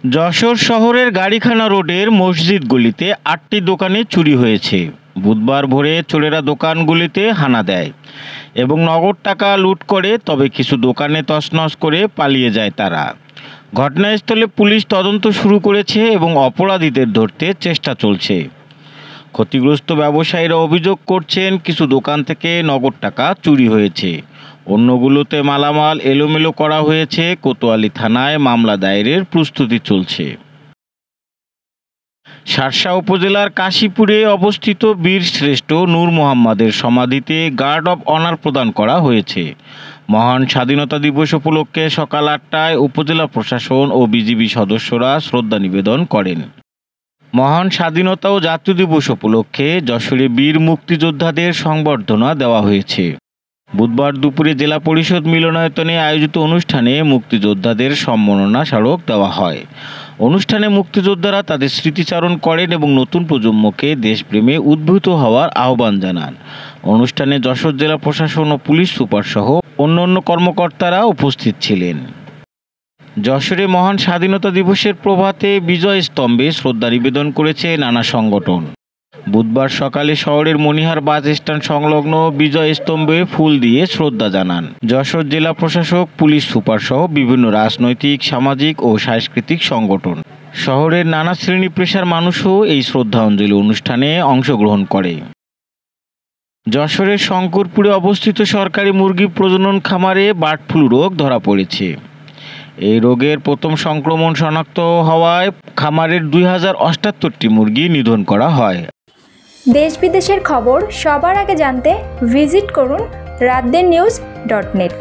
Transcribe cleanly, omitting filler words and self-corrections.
যশোর শহরের গাড়িখানা রোডের মসজিদ গলিতে ৮টি দোকানে চুরি হয়েছে। বুধবার ভোরে চোরেরা দোকানগুলিতে হানা দেয় এবং নগদ টাকা লুট করে, তবে কিছু দোকানে তছনছ করে পালিয়ে যায় তারা। ঘটনাস্থলে পুলিশ তদন্ত শুরু করেছে এবং অপরাধীদের ধরতে চেষ্টা চলছে। ক্ষতিগ্রস্ত ব্যবসায়ীরা অভিযোগ করছেন কিছু দোকান থেকে নগদ টাকা চুরি হয়েছে, অন্যগুলোতে মালামাল এলোমেলো করা হয়েছে। কোতোয়ালি থানায় মামলা দায়েরের প্রস্তুতি চলছে। শার্শা উপজেলার কাশীপুরে অবস্থিত বীর শ্রেষ্ঠ নূর মোহাম্মদের সমাধিতে গার্ড অব অনার প্রদান করা হয়েছে। মহান স্বাধীনতা দিবস উপলক্ষে সকাল ৮টায় উপজেলা প্রশাসন ও বিজিবি সদস্যরা শ্রদ্ধা নিবেদন করেন। মহান স্বাধীনতা ও জাতীয় দিবস উপলক্ষে যশোরে বীর মুক্তিযোদ্ধাদের সংবর্ধনা দেওয়া হয়েছে। বুধবার দুপুরে জেলা পরিষদ মিলনায়তনে আয়োজিত অনুষ্ঠানে মুক্তিযোদ্ধাদের সম্মাননা স্মারক দেওয়া হয়। অনুষ্ঠানে মুক্তিযোদ্ধারা তাদের স্মৃতিচারণ করেন এবং নতুন প্রজন্মকে দেশপ্রেমে উদ্বুদ্ধ হওয়ার আহ্বান জানান। অনুষ্ঠানে যশোর জেলা প্রশাসন ও পুলিশ সুপার সহ অন্যান্য কর্মকর্তারা উপস্থিত ছিলেন। যশোরে মহান স্বাধীনতা দিবসের প্রভাতে বিজয় স্তম্ভে শ্রদ্ধা নিবেদন করেছে নানা সংগঠন। বুধবার সকালে শহরের মনিহার বাস স্ট্যান্ড সংলগ্ন বিজয় স্তম্ভে ফুল দিয়ে শ্রদ্ধা জানান যশোর জেলা প্রশাসক, পুলিশ সুপার সহ বিভিন্ন রাজনৈতিক, সামাজিক ও সাংস্কৃতিক সংগঠন। শহরের নানা শ্রেণী পেশার মানুষও এই শ্রদ্ধাঞ্জলি অনুষ্ঠানে অংশগ্রহণ করে। যশোরের শঙ্করপুরে অবস্থিত সরকারি মুরগি প্রজনন খামারে বার্ড ফ্লু রোগ ধরা পড়েছে। এই রোগের প্রথম সংক্রমণ শনাক্ত হওয়ায় খামারের 2078টি মুরগি নিধন করা হয়। দেশ বিদেশের খবর সবার আগে জানতে ভিজিট করুন রাতদেরনিউজ.net।